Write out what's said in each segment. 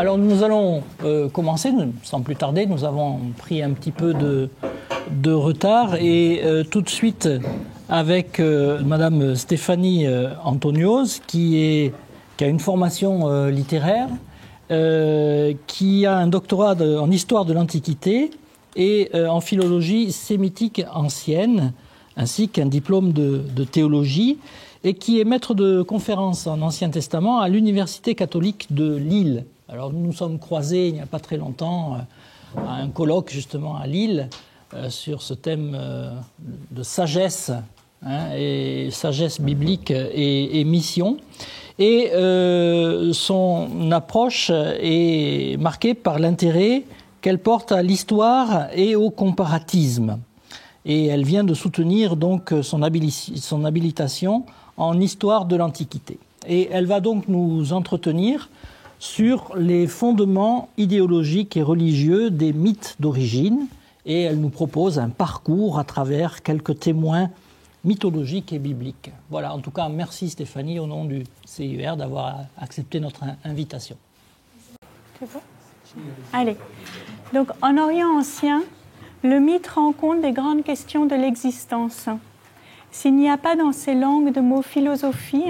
Alors nous allons commencer, sans plus tarder, nous avons pris un petit peu de retard et tout de suite avec Madame Stéphanie Antonios qui a une formation littéraire, qui a un doctorat en histoire de l'Antiquité et en philologie sémitique ancienne, ainsi qu'un diplôme de théologie, et qui est maître de conférences en Ancien Testament à l'Université catholique de Lille. Alors nous nous sommes croisés il n'y a pas très longtemps à un colloque justement à Lille sur ce thème de sagesse, et sagesse biblique et mission. Et son approche est marquée par l'intérêt qu'elle porte à l'histoire et au comparatisme. Et elle vient de soutenir donc son habilitation en histoire de l'Antiquité. Et elle va donc nous entretenir sur les fondements idéologiques et religieux des mythes d'origine. Et elle nous propose un parcours à travers quelques témoins mythologiques et bibliques. Voilà, en tout cas, merci Stéphanie, au nom du CIER, d'avoir accepté notre invitation. C'est bon ? Allez. Donc, en Orient ancien, le mythe rend compte des grandes questions de l'existence. S'il n'y a pas dans ces langues de mots philosophie,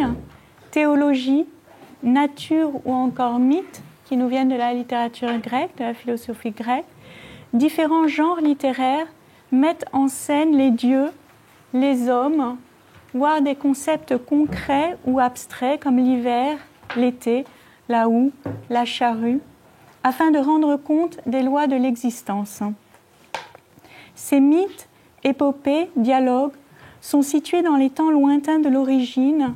théologie, nature ou encore mythe, qui nous viennent de la littérature grecque, de la philosophie grecque, différents genres littéraires mettent en scène les dieux, les hommes, voire des concepts concrets ou abstraits comme l'hiver, l'été, la houe, la charrue, afin de rendre compte des lois de l'existence. Ces mythes, épopées, dialogues sont situés dans les temps lointains de l'origine,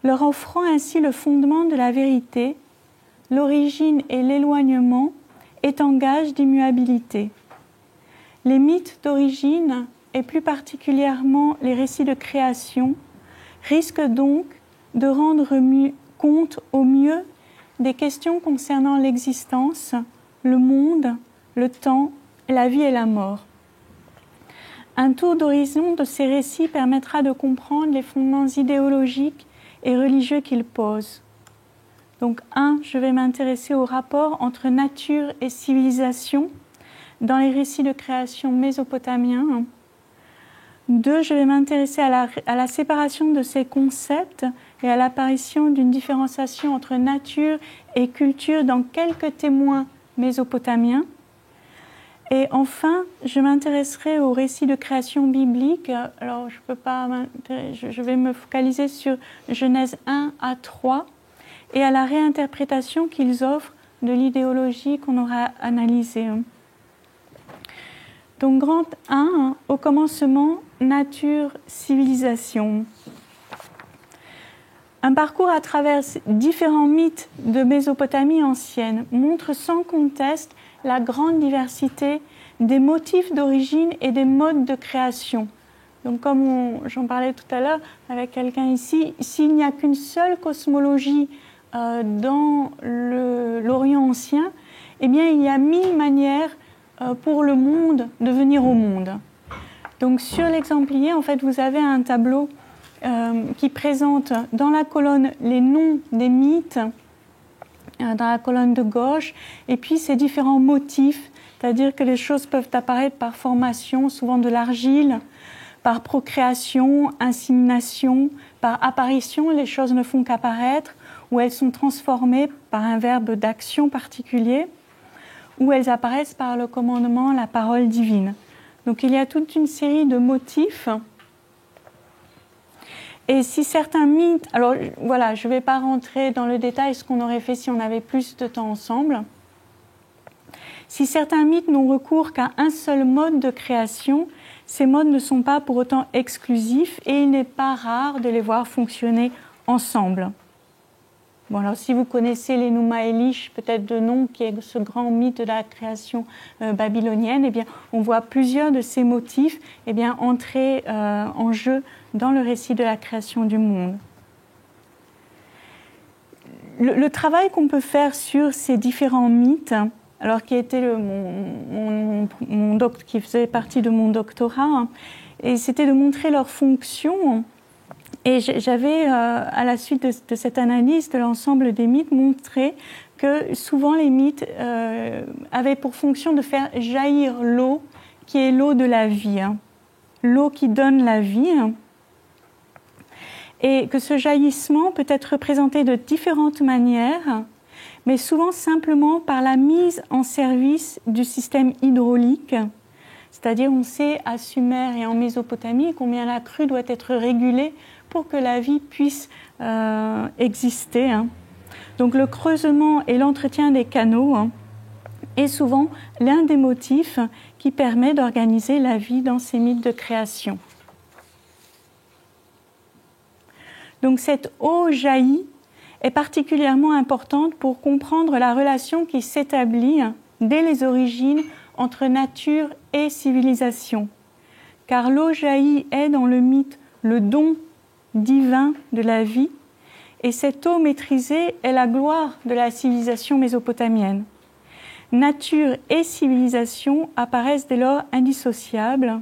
leur offrant ainsi le fondement de la vérité, l'origine et l'éloignement étant gage d'immuabilité. Les mythes d'origine, et plus particulièrement les récits de création, risquent donc de rendre compte au mieux des questions concernant l'existence, le monde, le temps, la vie et la mort. Un tour d'horizon de ces récits permettra de comprendre les fondements idéologiques et religieux qu'ils posent. Donc, je vais m'intéresser au rapport entre nature et civilisation dans les récits de création mésopotamiens. 2, je vais m'intéresser à la séparation de ces concepts et à l'apparition d'une différenciation entre nature et culture dans quelques témoins mésopotamiens. Et enfin, je m'intéresserai aux récits de création biblique. Alors, je vais me focaliser sur Genèse 1 à 3 et à la réinterprétation qu'ils offrent de l'idéologie qu'on aura analysée. Donc, grand 1, au commencement, nature, civilisation. Un parcours à travers différents mythes de Mésopotamie ancienne montre sans conteste la grande diversité des motifs d'origine et des modes de création. Donc, comme j'en parlais tout à l'heure avec quelqu'un ici, s'il n'y a qu'une seule cosmologie dans l'Orient ancien, eh bien, il y a 1000 manières pour le monde de venir au monde. Donc, sur l'exemplier, en fait, vous avez un tableau qui présente dans la colonne les noms des mythes, dans la colonne de gauche, et puis ces différents motifs, c'est-à-dire que les choses peuvent apparaître par formation, souvent de l'argile, par procréation, insémination, par apparition, les choses ne font qu'apparaître, ou elles sont transformées par un verbe d'action particulier, ou elles apparaissent par le commandement, la parole divine. Donc il y a toute une série de motifs. Et si certains mythes, alors voilà, je ne vais pas rentrer dans le détail, ce qu'on aurait fait si on avait plus de temps ensemble. Si certains mythes n'ont recours qu'à un seul mode de création, ces modes ne sont pas pour autant exclusifs et il n'est pas rare de les voir fonctionner ensemble. Bon, alors si vous connaissez l'Enuma Elish, peut-être de nom, qui est ce grand mythe de la création babylonienne, eh bien, on voit plusieurs de ces motifs entrer en jeu dans le récit de la création du monde. Le travail qu'on peut faire sur ces différents mythes, alors qui était qui faisait partie de mon doctorat, et c'était de montrer leur fonction. Et j'avais, à la suite de cette analyse de l'ensemble des mythes, montré que souvent les mythes avaient pour fonction de faire jaillir l'eau, qui est l'eau de la vie, hein, l'eau qui donne la vie, hein, et que ce jaillissement peut être représenté de différentes manières, mais souvent simplement par la mise en service du système hydraulique. C'est-à-dire, on sait à Sumer et en Mésopotamie combien la crue doit être régulée pour que la vie puisse exister, hein. Donc le creusement et l'entretien des canaux, hein, est souvent l'un des motifs qui permet d'organiser la vie dans ces mythes de création. Donc cette eau jaillie est particulièrement importante pour comprendre la relation qui s'établit dès les origines entre nature et civilisation. Car l'eau jaillie est dans le mythe le don divin de la vie, et cette eau maîtrisée est la gloire de la civilisation mésopotamienne. Nature et civilisation apparaissent dès lors indissociables.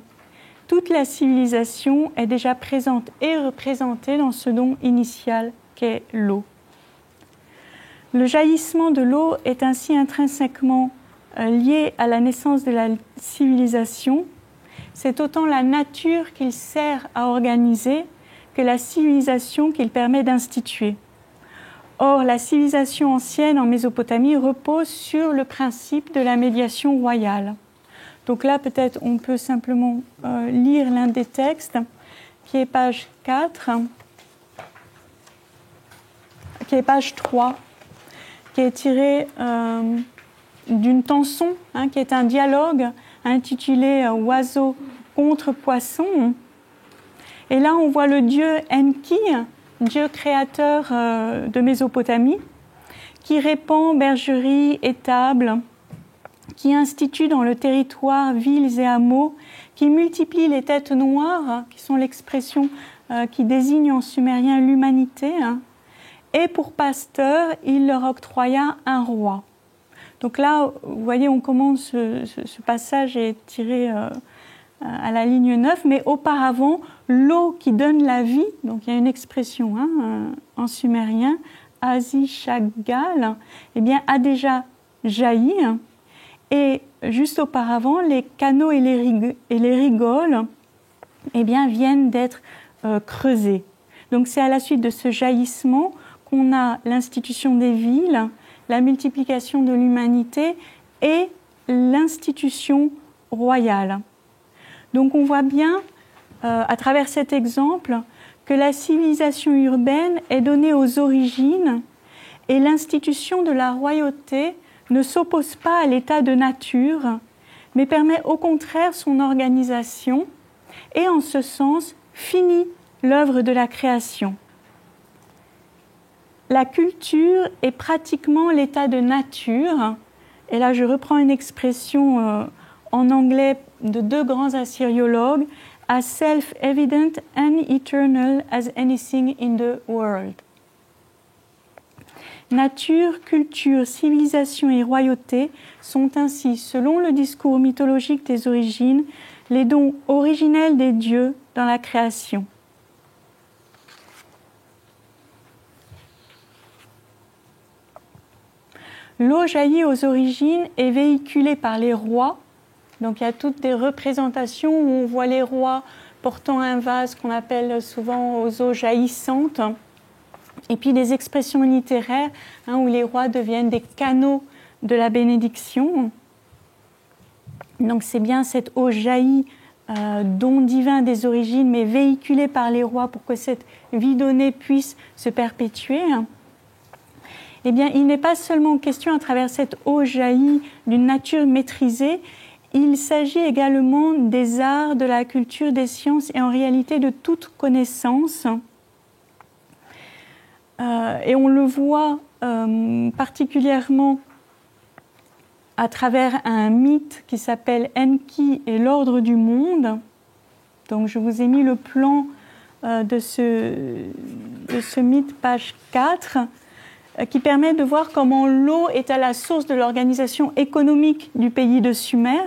Toute la civilisation est déjà présente et représentée dans ce don initial qu'est l'eau. Le jaillissement de l'eau est ainsi intrinsèquement lié à la naissance de la civilisation. C'est autant la nature qu'il sert à organiser que la civilisation qu'il permet d'instituer. Or, la civilisation ancienne en Mésopotamie repose sur le principe de la médiation royale. Donc là, peut-être, on peut simplement lire l'un des textes, qui est page 4, qui est page 3, qui est tiré d'une tanson, hein, qui est un dialogue intitulé « Oiseaux contre poissons ». Et là, on voit le dieu Enki, dieu créateur de Mésopotamie, qui répand bergeries, étables, qui institue dans le territoire villes et hameaux, qui multiplie les têtes noires, qui sont l'expression qui désigne en sumérien l'humanité, hein, et pour pasteur, il leur octroya un roi. Donc là, vous voyez, on commence, ce passage est tiré à la ligne 9, mais auparavant, l'eau qui donne la vie, donc il y a une expression hein, en sumérien, Azishagal, eh bien, a déjà jailli, et juste auparavant, les canaux et les rigoles eh bien, viennent d'être creusés. Donc c'est à la suite de ce jaillissement qu'on a l'institution des villes, la multiplication de l'humanité et l'institution royale. Donc on voit bien, à travers cet exemple, que la civilisation urbaine est donnée aux origines et l'institution de la royauté ne s'oppose pas à l'état de nature, mais permet au contraire son organisation et en ce sens finit l'œuvre de la création. La culture est pratiquement l'état de nature, et là je reprends une expression en anglais de deux grands assyriologues, as self-evident and eternal as anything in the world. Nature, culture, civilisation et royauté sont ainsi, selon le discours mythologique des origines, les dons originels des dieux dans la création. L'eau jaillie aux origines est véhiculée par les rois. Donc il y a toutes des représentations où on voit les rois portant un vase qu'on appelle souvent aux eaux jaillissantes. Et puis des expressions littéraires hein, où les rois deviennent des canaux de la bénédiction. Donc c'est bien cette eau jaillie, don divin des origines, mais véhiculée par les rois pour que cette vie donnée puisse se perpétuer. Eh bien, il n'est pas seulement question à travers cette eau jaillie d'une nature maîtrisée, il s'agit également des arts, de la culture, des sciences et en réalité de toute connaissance. Et on le voit particulièrement à travers un mythe qui s'appelle Enki et l'ordre du monde. Donc je vous ai mis le plan de ce mythe, page 4, qui permet de voir comment l'eau est à la source de l'organisation économique du pays de Sumer.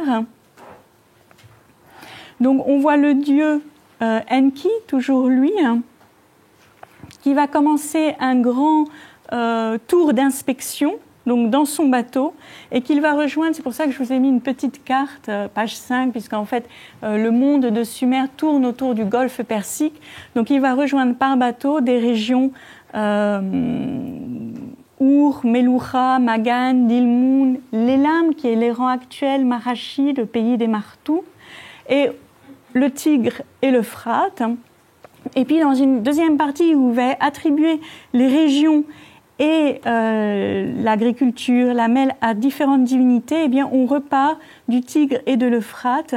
Donc on voit le dieu Enki, toujours lui, qui va commencer un grand tour d'inspection donc dans son bateau, et qu'il va rejoindre, c'est pour ça que je vous ai mis une petite carte, page 5, puisqu'en fait le monde de Sumer tourne autour du golfe Persique, donc il va rejoindre par bateau des régions Our, Meloucha, Magan, Dilmun, l'Elam, qui est l'Iran actuel, Marashi, le pays des Martous, et le Tigre et l'Euphrate. Et puis dans une deuxième partie où il va attribuer les régions et l'agriculture, la mêle à différentes divinités, eh bien on repart du Tigre et de l'Euphrate.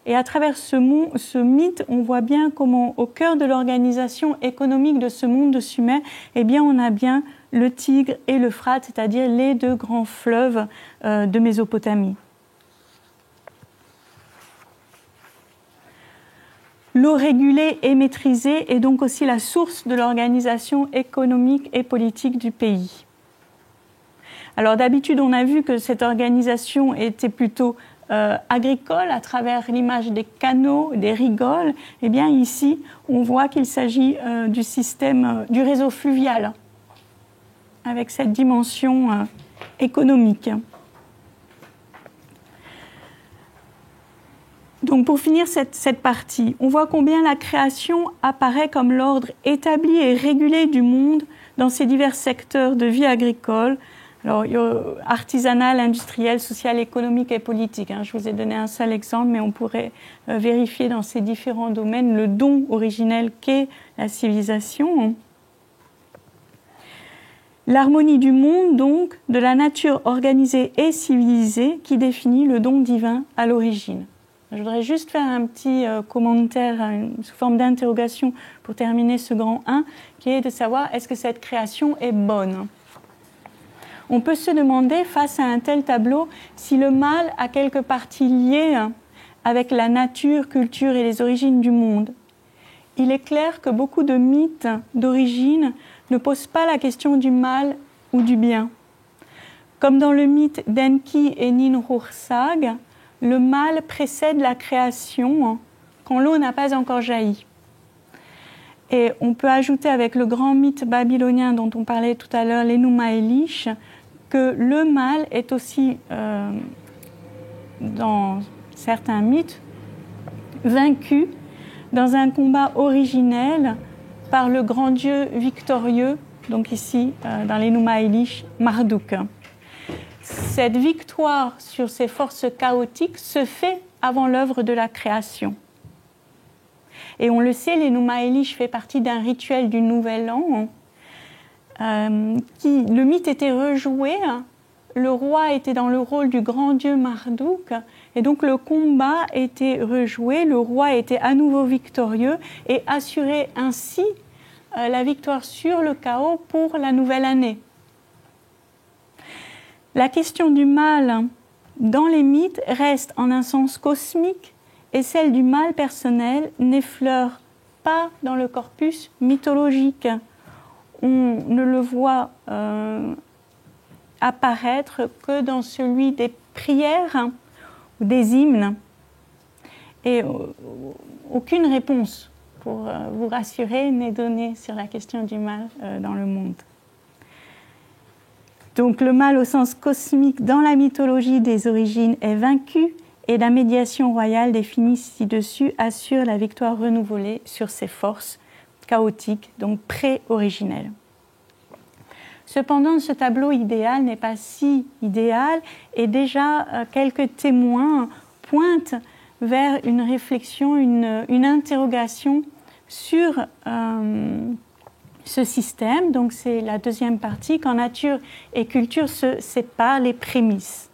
Et à travers ce mythe, on voit bien comment, au cœur de l'organisation économique de ce monde de Sumer, eh bien on a bien le Tigre et l'Euphrate, c'est-à-dire les deux grands fleuves de Mésopotamie. L'eau régulée et maîtrisée est donc aussi la source de l'organisation économique et politique du pays. Alors d'habitude, on a vu que cette organisation était plutôt agricole à travers l'image des canaux, des rigoles. Eh bien ici, on voit qu'il s'agit du système, du réseau fluvial, avec cette dimension économique. Donc pour finir cette partie, on voit combien la création apparaît comme l'ordre établi et régulé du monde dans ces divers secteurs de vie agricole, alors artisanale, industrielle, sociale, économique et politique. Je vous ai donné un seul exemple, mais on pourrait vérifier dans ces différents domaines le don originel qu'est la civilisation. L'harmonie du monde, donc, de la nature organisée et civilisée qui définit le don divin à l'origine. Je voudrais juste faire un petit commentaire sous forme d'interrogation pour terminer ce grand 1, qui est de savoir est-ce que cette création est bonne. On peut se demander, face à un tel tableau, si le mal a quelque partie liée avec la nature, culture et les origines du monde. Il est clair que beaucoup de mythes d'origine ne posent pas la question du mal ou du bien. Comme dans le mythe d'Enki et Ninhursag, le mal précède la création quand l'eau n'a pas encore jailli. Et on peut ajouter avec le grand mythe babylonien dont on parlait tout à l'heure, l'Enuma Elish, que le mal est aussi, dans certains mythes, vaincu dans un combat originel par le grand dieu victorieux, donc ici dans l'Enuma Elish, Marduk. Cette victoire sur ces forces chaotiques se fait avant l'œuvre de la création. Et on le sait, l'Enuma Elish fait partie d'un rituel du Nouvel An. Le mythe était rejoué, le roi était dans le rôle du grand dieu Marduk, et donc le combat était rejoué, le roi était à nouveau victorieux et assurait ainsi la victoire sur le chaos pour la nouvelle année. La question du mal dans les mythes reste en un sens cosmique et celle du mal personnel n'effleure pas dans le corpus mythologique. On ne le voit apparaître que dans celui des prières ou des hymnes. Et aucune réponse, pour vous rassurer, n'est donnée sur la question du mal dans le monde. Donc le mal au sens cosmique dans la mythologie des origines est vaincu et la médiation royale définie ci-dessus assure la victoire renouvelée sur ses forces chaotiques, donc pré-originelles. Cependant, ce tableau idéal n'est pas si idéal et déjà quelques témoins pointent vers une réflexion, une interrogation sur ce système. Donc c'est la deuxième partie, quand nature et culture se séparent, les prémices.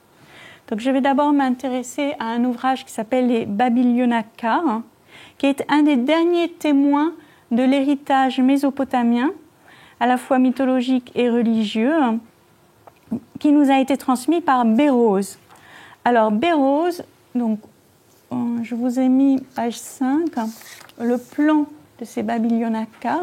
Donc je vais d'abord m'intéresser à un ouvrage qui s'appelle les Babylionaka, qui est un des derniers témoins de l'héritage mésopotamien, à la fois mythologique et religieux, qui nous a été transmis par Bérose. Alors Bérose, donc je vous ai mis page 5, le plan de ces Babylionaka.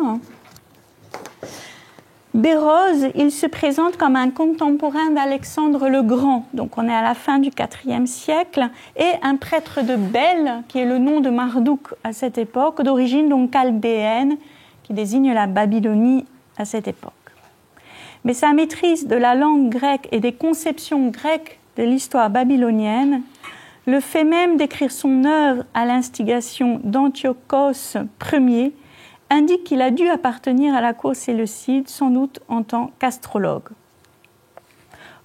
Bérose, il se présente comme un contemporain d'Alexandre le Grand, donc on est à la fin du IVe siècle, et un prêtre de Bel, qui est le nom de Marduk à cette époque, d'origine donc chaldéenne, qui désigne la Babylonie à cette époque. Mais sa maîtrise de la langue grecque et des conceptions grecques de l'histoire babylonienne, le fait même d'écrire son œuvre à l'instigation d'Antiochos Ier, indique qu'il a dû appartenir à la cour séleucide, sans doute en tant qu'astrologue.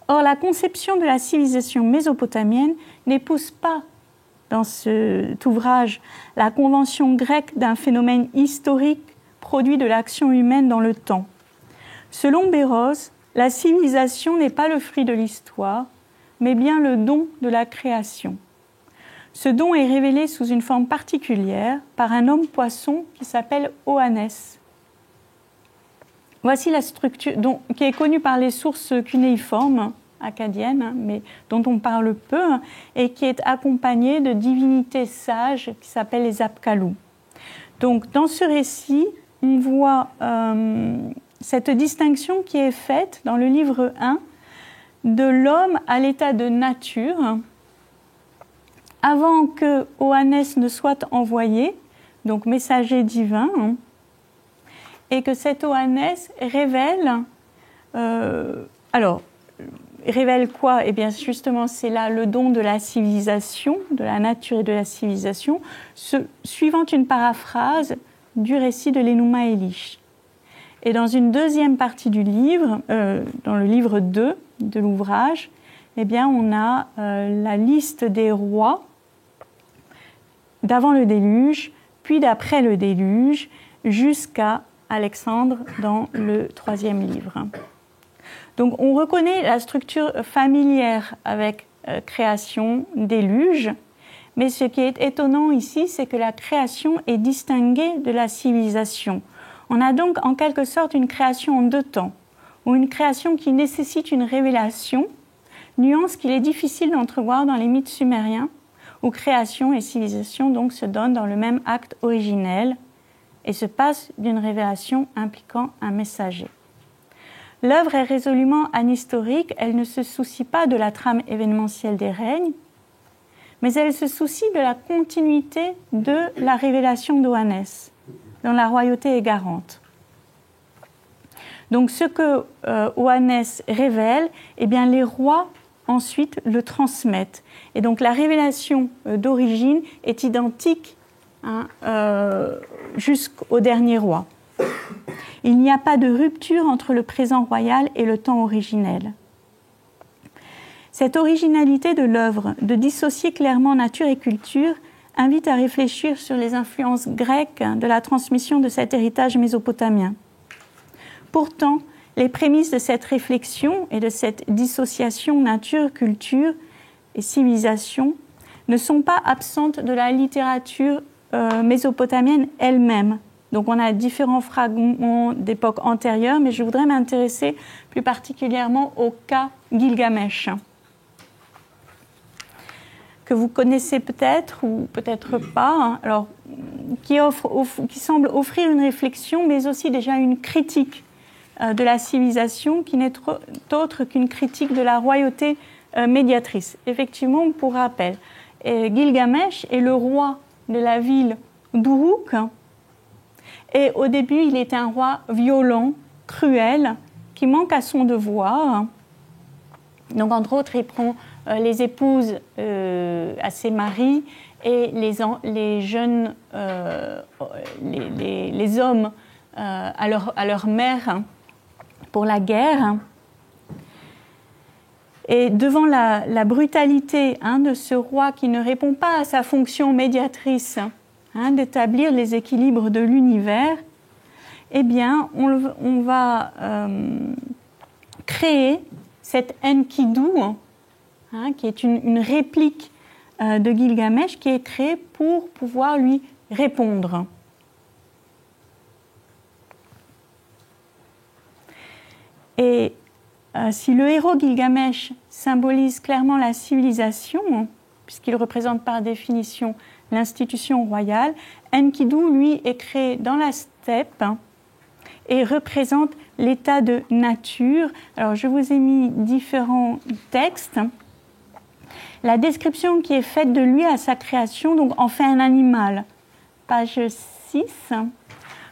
Or, la conception de la civilisation mésopotamienne n'épouse pas dans cet ouvrage la convention grecque d'un phénomène historique produit de l'action humaine dans le temps. Selon Béroz, la civilisation n'est pas le fruit de l'histoire, mais bien le don de la création. Ce don est révélé sous une forme particulière par un homme poisson qui s'appelle Oannès. Voici la structure qui est connue par les sources cunéiformes acadiennes, mais dont on parle peu, et qui est accompagnée de divinités sages qui s'appellent les Apkalous. Donc, dans ce récit, on voit cette distinction qui est faite dans le livre 1 de l'homme à l'état de nature, avant que Oannès ne soit envoyé, donc messager divin, et que cet Oannès révèle, révèle quoi? Eh bien, justement, c'est là le don de la civilisation, de la nature et de la civilisation, suivant une paraphrase du récit de l'Enuma Elish. Et dans une deuxième partie du livre, dans le livre 2 de l'ouvrage, eh bien, on a la liste des rois d'avant le déluge, puis d'après le déluge, jusqu'à Alexandre dans le 3e livre. Donc on reconnaît la structure familière avec création, déluge, mais ce qui est étonnant ici, c'est que la création est distinguée de la civilisation. On a donc en quelque sorte une création en deux temps, ou une création qui nécessite une révélation, nuance qu'il est difficile d'entrevoir dans les mythes sumériens, où création et civilisation donc se donnent dans le même acte originel et se passent d'une révélation impliquant un messager. L'œuvre est résolument anhistorique, elle ne se soucie pas de la trame événementielle des règnes, mais elle se soucie de la continuité de la révélation d'Oannès, dont la royauté est garante. Donc ce que Oannès révèle, eh bien les rois ensuite le transmettent. Et donc la révélation d'origine est identique jusqu'au dernier roi. Il n'y a pas de rupture entre le présent royal et le temps originel. Cette originalité de l'œuvre, de dissocier clairement nature et culture, invite à réfléchir sur les influences grecques de la transmission de cet héritage mésopotamien. Pourtant, les prémices de cette réflexion et de cette dissociation nature-culture et civilisation ne sont pas absentes de la littérature mésopotamienne elle-même. Donc on a différents fragments d'époques antérieures, mais je voudrais m'intéresser plus particulièrement au cas Gilgamesh, que vous connaissez peut-être ou peut-être pas, alors, qui semble offrir une réflexion, mais aussi déjà une critique de la civilisation, qui n'est autre qu'une critique de la royauté médiatrice. Effectivement, pour rappel, Gilgamesh est le roi de la ville d'Uruk, et au début, il est un roi violent, cruel, qui manque à son devoir. Donc, entre autres, il prend les épouses à ses maris et les jeunes, les hommes à leur mère pour la guerre. Et devant la brutalité de ce roi qui ne répond pas à sa fonction médiatrice, d'établir les équilibres de l'univers, eh bien, on va créer cette Enkidu, qui est une réplique de Gilgamesh, qui est créée pour pouvoir lui répondre. Et si le héros Gilgamesh symbolise clairement la civilisation, puisqu'il représente par définition l'institution royale, Enkidu, lui, est créé dans la steppe et représente l'état de nature. Alors, je vous ai mis différents textes. La description qui est faite de lui à sa création, donc, en fait un animal. Page 6.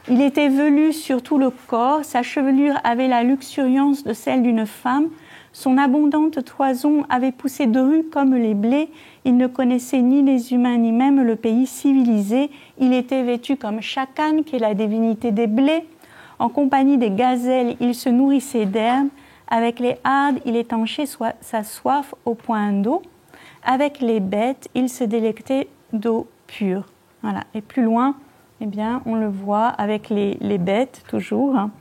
Il était velu sur tout le corps, sa chevelure avait la luxuriance de celle d'une femme, son abondante toison avait poussé dru comme les blés, il ne connaissait ni les humains ni même le pays civilisé, il était vêtu comme Chakan, qui est la divinité des blés, en compagnie des gazelles, il se nourrissait d'herbes, avec les hardes, il étanchait sa soif au point d'eau, avec les bêtes, il se délectait d'eau pure. Voilà. Et plus loin, eh bien, on le voit avec les bêtes, toujours, hein,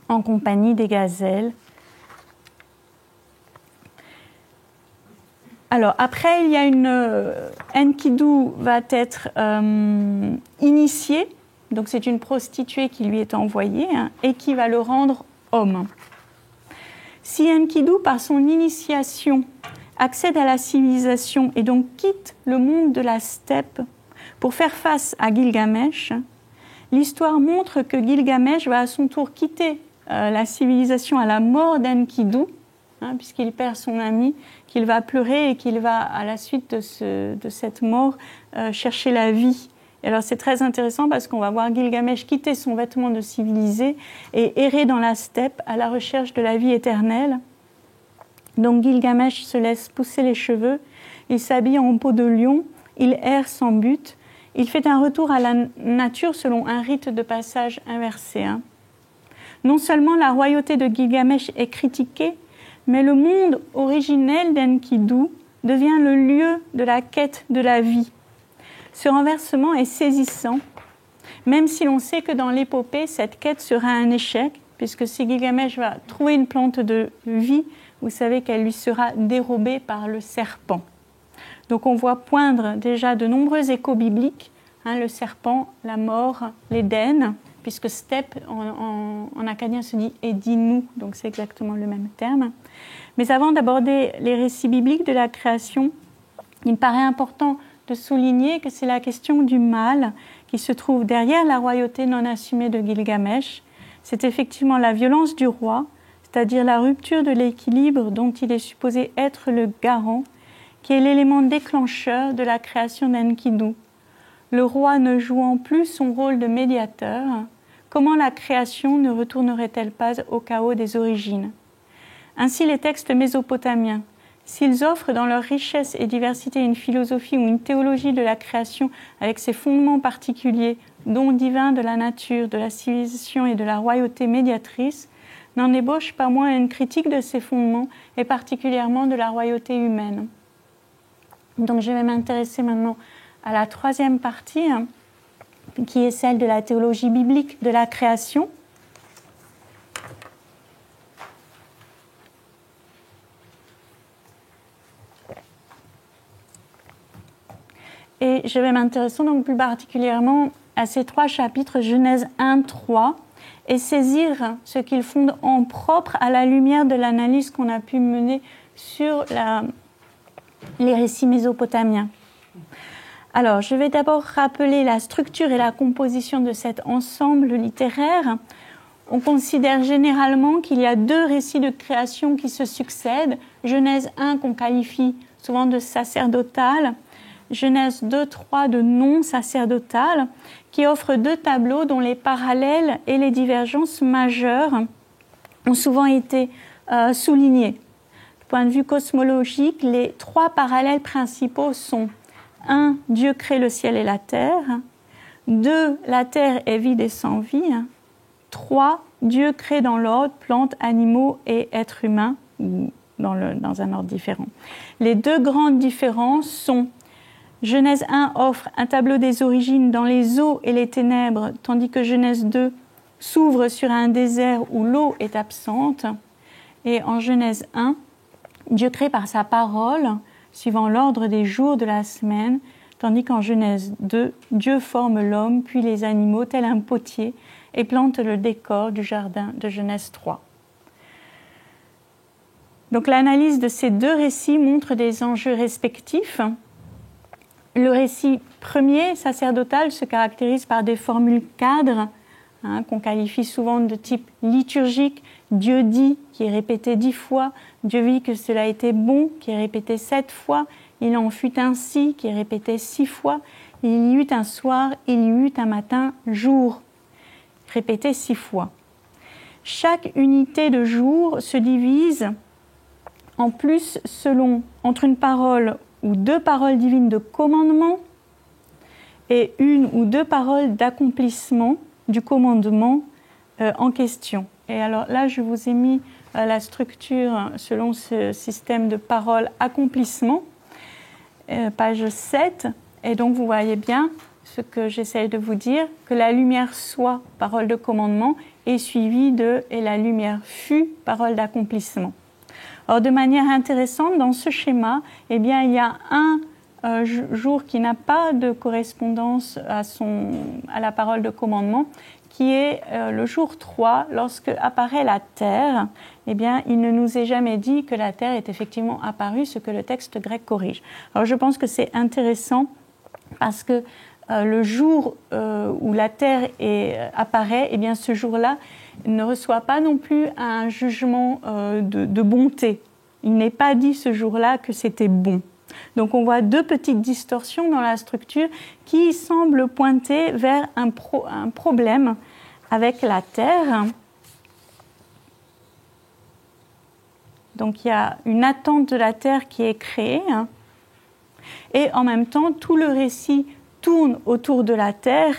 en compagnie des gazelles. Alors, après, il y a Enkidu va être initiée, donc c'est une prostituée qui lui est envoyée, hein, et qui va le rendre homme. Si Enkidu, par son initiation, accède à la civilisation et donc quitte le monde de la steppe pour faire face à Gilgamesh, l'histoire montre que Gilgamesh va à son tour quitter la civilisation à la mort d'Enkidu, hein, puisqu'il perd son ami, qu'il va pleurer et qu'il va, à la suite de cette mort, chercher la vie. Et alors c'est très intéressant parce qu'on va voir Gilgamesh quitter son vêtement de civilisé et errer dans la steppe à la recherche de la vie éternelle. Donc Gilgamesh se laisse pousser les cheveux, il s'habille en peau de lion, il erre sans but, il fait un retour à la nature selon un rite de passage inversé. Hein. Non seulement la royauté de Gilgamesh est critiquée, mais le monde originel d'Enkidu devient le lieu de la quête de la vie. Ce renversement est saisissant, même si l'on sait que dans l'épopée, cette quête sera un échec, puisque si Gilgamesh va trouver une plante de vie, vous savez qu'elle lui sera dérobée par le serpent. Donc on voit poindre déjà de nombreux échos bibliques, hein, le serpent, la mort, l'Éden, puisque steppe en akkadien se dit Edinu, donc c'est exactement le même terme. Mais avant d'aborder les récits bibliques de la création, il me paraît important de souligner que c'est la question du mal qui se trouve derrière la royauté non assumée de Gilgamesh. C'est effectivement la violence du roi, c'est-à-dire la rupture de l'équilibre dont il est supposé être le garant, qui est l'élément déclencheur de la création d'Enkidu. Le roi ne jouant plus son rôle de médiateur, comment la création ne retournerait-elle pas au chaos des origines ? Ainsi, les textes mésopotamiens, s'ils offrent dans leur richesse et diversité une philosophie ou une théologie de la création avec ses fondements particuliers, dons divins de la nature, de la civilisation et de la royauté médiatrice, n'en ébauchent pas moins une critique de ces fondements et particulièrement de la royauté humaine. Donc je vais m'intéresser maintenant à la troisième partie, hein, qui est celle de la théologie biblique de la création. Et je vais m'intéresser donc plus particulièrement à ces trois chapitres, Genèse 1, 3, et saisir ce qu'ils fondent en propre à la lumière de l'analyse qu'on a pu mener sur les récits mésopotamiens. Alors, je vais d'abord rappeler la structure et la composition de cet ensemble littéraire. On considère généralement qu'il y a deux récits de création qui se succèdent. Genèse 1 qu'on qualifie souvent de sacerdotal, Genèse 2, 3 de non sacerdotal, qui offre deux tableaux dont les parallèles et les divergences majeures ont souvent été soulignés. Du point de vue cosmologique, les trois parallèles principaux sont 1. Dieu crée le ciel et la terre. 2. La terre est vide et sans vie. 3. Dieu crée dans l'ordre plantes, animaux et êtres humains, dans un ordre différent. Les deux grandes différences sont Genèse 1 offre un tableau des origines dans les eaux et les ténèbres, tandis que Genèse 2 s'ouvre sur un désert où l'eau est absente. Et en Genèse 1, Dieu crée par sa parole, suivant l'ordre des jours de la semaine, tandis qu'en Genèse 2, Dieu forme l'homme, puis les animaux, tel un potier, et plante le décor du jardin de Genèse 3. Donc l'analyse de ces deux récits montre des enjeux respectifs. Le récit premier, sacerdotal, se caractérise par des formules cadres, qu'on qualifie souvent de type liturgique. Dieu dit, qui est répété 10 fois. Dieu vit que cela a été bon, qui est répété 7 fois. Il en fut ainsi, qui est répété 6 fois. Il y eut un soir, il y eut un matin, jour. répété 6 fois. Chaque unité de jour se divise en plus entre une parole ou 2 paroles divines de commandement et 1 ou 2 paroles d'accomplissement du commandement en question. Et alors là, je vous ai mis la structure selon ce système de paroles accomplissement, page 7. Et donc, vous voyez bien ce que j'essaie de vous dire, que la lumière soit parole de commandement est suivie de « et la lumière fut parole d'accomplissement ». Alors, de manière intéressante, dans ce schéma, eh bien, il y a un jour qui n'a pas de correspondance à la parole de commandement, qui est le jour 3, lorsque apparaît la terre. Eh bien, il ne nous est jamais dit que la terre est effectivement apparue, ce que le texte grec corrige. Alors, je pense que c'est intéressant parce que le jour où la terre apparaît, eh bien, ce jour-là ne reçoit pas non plus un jugement de bonté. Il n'est pas dit ce jour-là que c'était bon. Donc on voit 2 petites distorsions dans la structure qui semblent pointer vers un problème avec la terre. Donc il y a une attente de la terre qui est créée et en même temps tout le récit tourne autour de la terre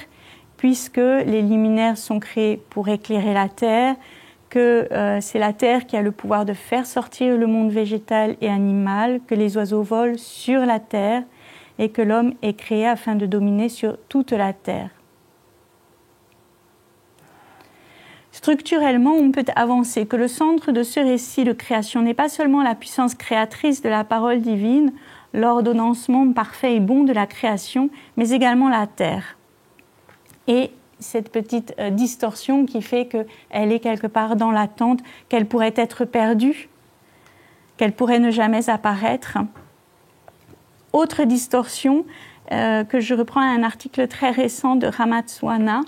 puisque les liminaires sont créés pour éclairer la terre, que c'est la terre qui a le pouvoir de faire sortir le monde végétal et animal, que les oiseaux volent sur la terre et que l'homme est créé afin de dominer sur toute la terre. Structurellement, on peut avancer que le centre de ce récit de création n'est pas seulement la puissance créatrice de la parole divine, l'ordonnancement parfait et bon de la création, mais également la terre. Et cette petite distorsion qui fait qu'elle est quelque part dans l'attente, qu'elle pourrait être perdue, qu'elle pourrait ne jamais apparaître. Autre distorsion, que je reprends à un article très récent de Ramatswana,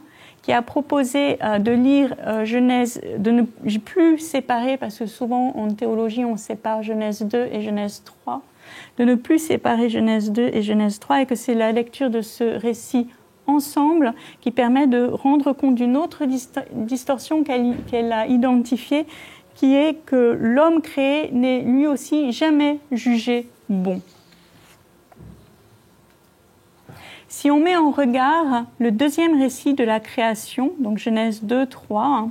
qui a proposé de lire Genèse, de ne plus séparer, parce que souvent en théologie on sépare Genèse 2 et Genèse 3, de ne plus séparer Genèse 2 et Genèse 3, et que c'est la lecture de ce récit ensemble qui permet de rendre compte d'une autre distorsion qu'elle a identifiée, qui est que l'homme créé n'est lui aussi jamais jugé bon. Si on met en regard le 2e récit de la création, donc Genèse 2, 3,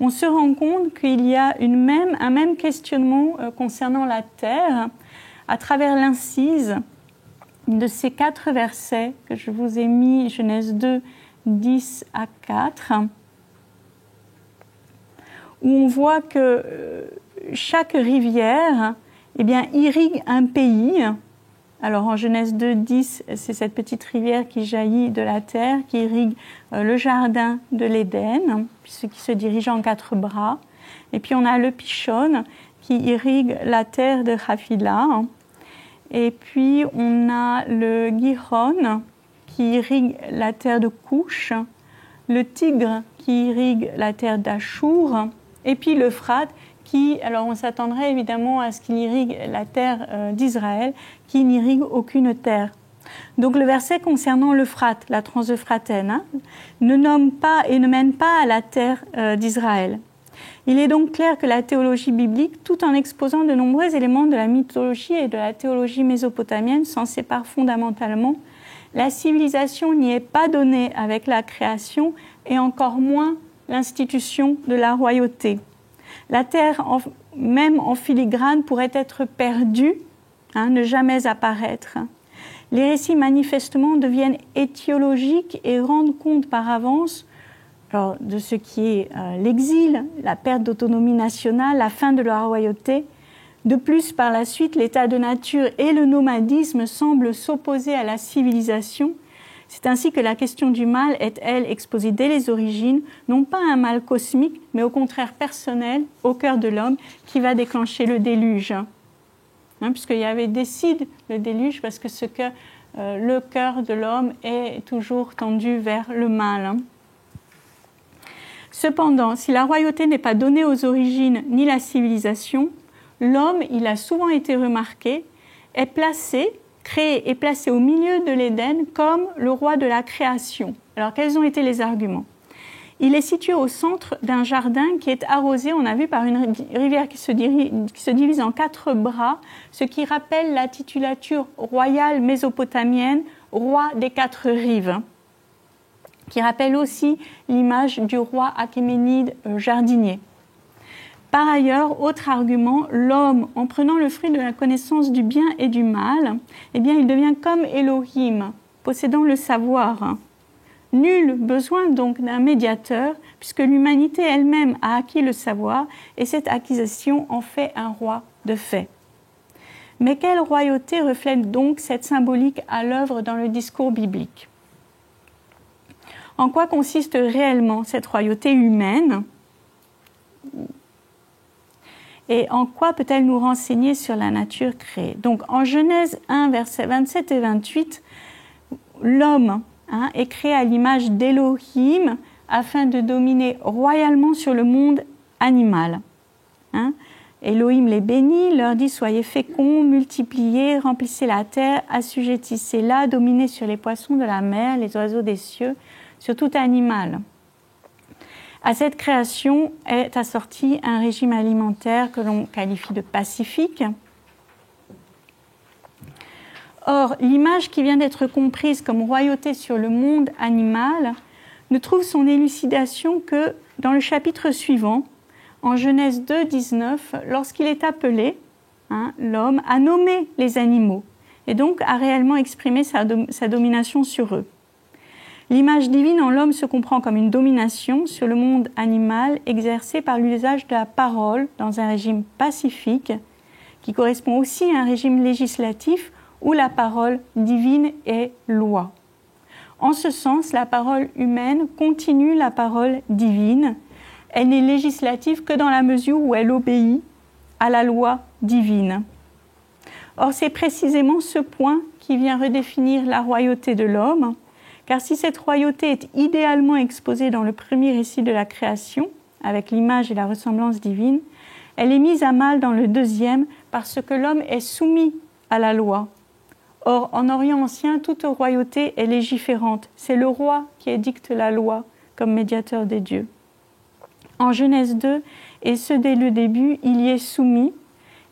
on se rend compte qu'il y a un même questionnement concernant la terre à travers l'incise de ces 4 versets que je vous ai mis, Genèse 2, 10 à 4, où on voit que chaque rivière irrigue un pays. Alors en Genèse 2, 10, c'est cette petite rivière qui jaillit de la terre, qui irrigue le jardin de l'Éden, qui se dirige en 4 bras. Et puis on a le Pishon qui irrigue la terre de Havilah. Et puis, on a le Gihon qui irrigue la terre de Couche, le Tigre qui irrigue la terre d'Achour, et puis l'Euphrate qui, alors on s'attendrait évidemment à ce qu'il irrigue la terre d'Israël, qui n'irrigue aucune terre. Donc le verset concernant l'Euphrate, la transeuphrataine, ne nomme pas et ne mène pas à la terre d'Israël. Il est donc clair que la théologie biblique, tout en exposant de nombreux éléments de la mythologie et de la théologie mésopotamienne, s'en sépare fondamentalement. La civilisation n'y est pas donnée avec la création et encore moins l'institution de la royauté. La terre, même en filigrane, pourrait être perdue, ne jamais apparaître. Les récits manifestement deviennent étiologiques et rendent compte par avance de ce qui est l'exil, la perte d'autonomie nationale, la fin de la royauté. De plus, par la suite, l'état de nature et le nomadisme semblent s'opposer à la civilisation. C'est ainsi que la question du mal est, elle, exposée dès les origines, non pas un mal cosmique, mais au contraire personnel, au cœur de l'homme, qui va déclencher le déluge. Puisqu'il y avait décide le déluge, parce que le cœur de l'homme est toujours tendu vers le mal. Cependant, si la royauté n'est pas donnée aux origines ni la civilisation, l'homme, il a souvent été remarqué, est créé et placé au milieu de l'Éden comme le roi de la création. Alors, quels ont été les arguments ? Il est situé au centre d'un jardin qui est arrosé, on a vu, par une rivière qui se divise en 4 bras, ce qui rappelle la titulature royale mésopotamienne, roi des 4 rives, qui rappelle aussi l'image du roi achéménide jardinier. Par ailleurs, autre argument, l'homme, en prenant le fruit de la connaissance du bien et du mal, eh bien, il devient comme Elohim, possédant le savoir. Nul besoin donc d'un médiateur, puisque l'humanité elle-même a acquis le savoir, et cette acquisition en fait un roi de fait. Mais quelle royauté reflète donc cette symbolique à l'œuvre dans le discours biblique? En quoi consiste réellement cette royauté humaine? Et en quoi peut-elle nous renseigner sur la nature créée? Donc en Genèse 1, versets 27 et 28, l'homme est créé à l'image d'Elohim afin de dominer royalement sur le monde animal. Elohim les bénit, leur dit « Soyez féconds, multipliez, remplissez la terre, assujettissez-la, dominez sur les poissons de la mer, les oiseaux des cieux, sur tout animal. » À cette création est assorti un régime alimentaire que l'on qualifie de pacifique. Or, l'image qui vient d'être comprise comme royauté sur le monde animal ne trouve son élucidation que dans le chapitre suivant, en Genèse 2, 19, lorsqu'il est appelé, l'homme, à nommer les animaux et donc à réellement exprimer sa domination sur eux. L'image divine en l'homme se comprend comme une domination sur le monde animal exercée par l'usage de la parole dans un régime pacifique qui correspond aussi à un régime législatif où la parole divine est loi. En ce sens, la parole humaine continue la parole divine. Elle n'est législative que dans la mesure où elle obéit à la loi divine. Or, c'est précisément ce point qui vient redéfinir la royauté de l'homme, car si cette royauté est idéalement exposée dans le premier récit de la création, avec l'image et la ressemblance divine, elle est mise à mal dans le deuxième parce que l'homme est soumis à la loi. Or, en Orient ancien, toute royauté est légiférante. C'est le roi qui édicte la loi comme médiateur des dieux. En Genèse 2, et ce dès le début, il y est soumis.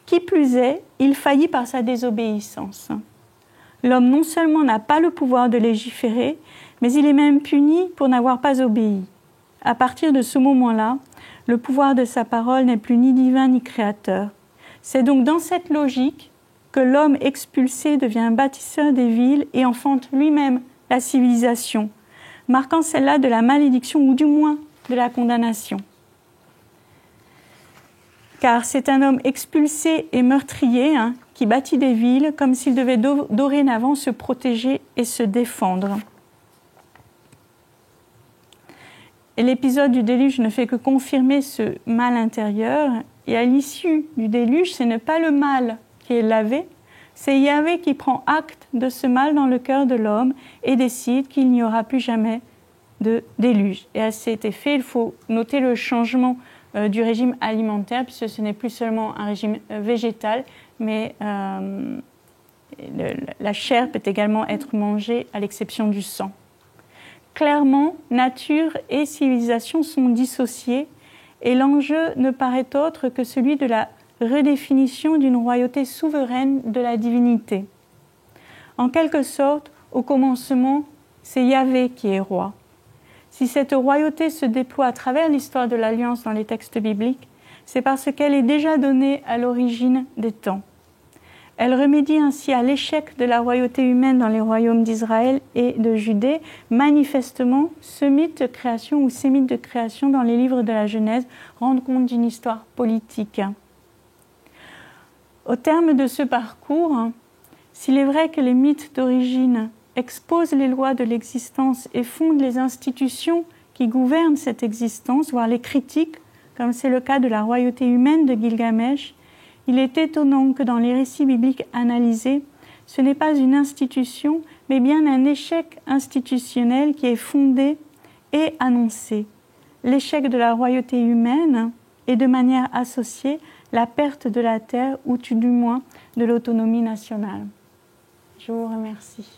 Qui plus est, il faillit par sa désobéissance. L'homme non seulement n'a pas le pouvoir de légiférer, mais il est même puni pour n'avoir pas obéi. À partir de ce moment-là, le pouvoir de sa parole n'est plus ni divin ni créateur. C'est donc dans cette logique que l'homme expulsé devient bâtisseur des villes et enfante lui-même la civilisation, marquant celle-là de la malédiction ou du moins de la condamnation. Car c'est un homme expulsé et meurtrier qui bâtit des villes comme s'il devait dorénavant se protéger et se défendre. Et l'épisode du déluge ne fait que confirmer ce mal intérieur. Et à l'issue du déluge, ce n'est pas le mal qui est lavé, c'est Yahvé qui prend acte de ce mal dans le cœur de l'homme et décide qu'il n'y aura plus jamais de déluge. Et à cet effet, il faut noter le changement du régime alimentaire, puisque ce n'est plus seulement un régime végétal, mais la chair peut également être mangée à l'exception du sang. Clairement, nature et civilisation sont dissociées et l'enjeu ne paraît autre que celui de la redéfinition d'une royauté souveraine de la divinité. En quelque sorte, au commencement, c'est Yahvé qui est roi. Si cette royauté se déploie à travers l'histoire de l'Alliance dans les textes bibliques, c'est parce qu'elle est déjà donnée à l'origine des temps. Elle remédie ainsi à l'échec de la royauté humaine dans les royaumes d'Israël et de Judée. Manifestement, ce mythe de création ou ces mythes de création dans les livres de la Genèse rendent compte d'une histoire politique. Au terme de ce parcours, s'il est vrai que les mythes d'origine exposent les lois de l'existence et fondent les institutions qui gouvernent cette existence, voire les critiques, comme c'est le cas de la royauté humaine de Gilgamesh, il est étonnant que dans les récits bibliques analysés, ce n'est pas une institution, mais bien un échec institutionnel qui est fondé et annoncé. L'échec de la royauté humaine et de manière associée la perte de la terre ou tout du moins de l'autonomie nationale. Je vous remercie.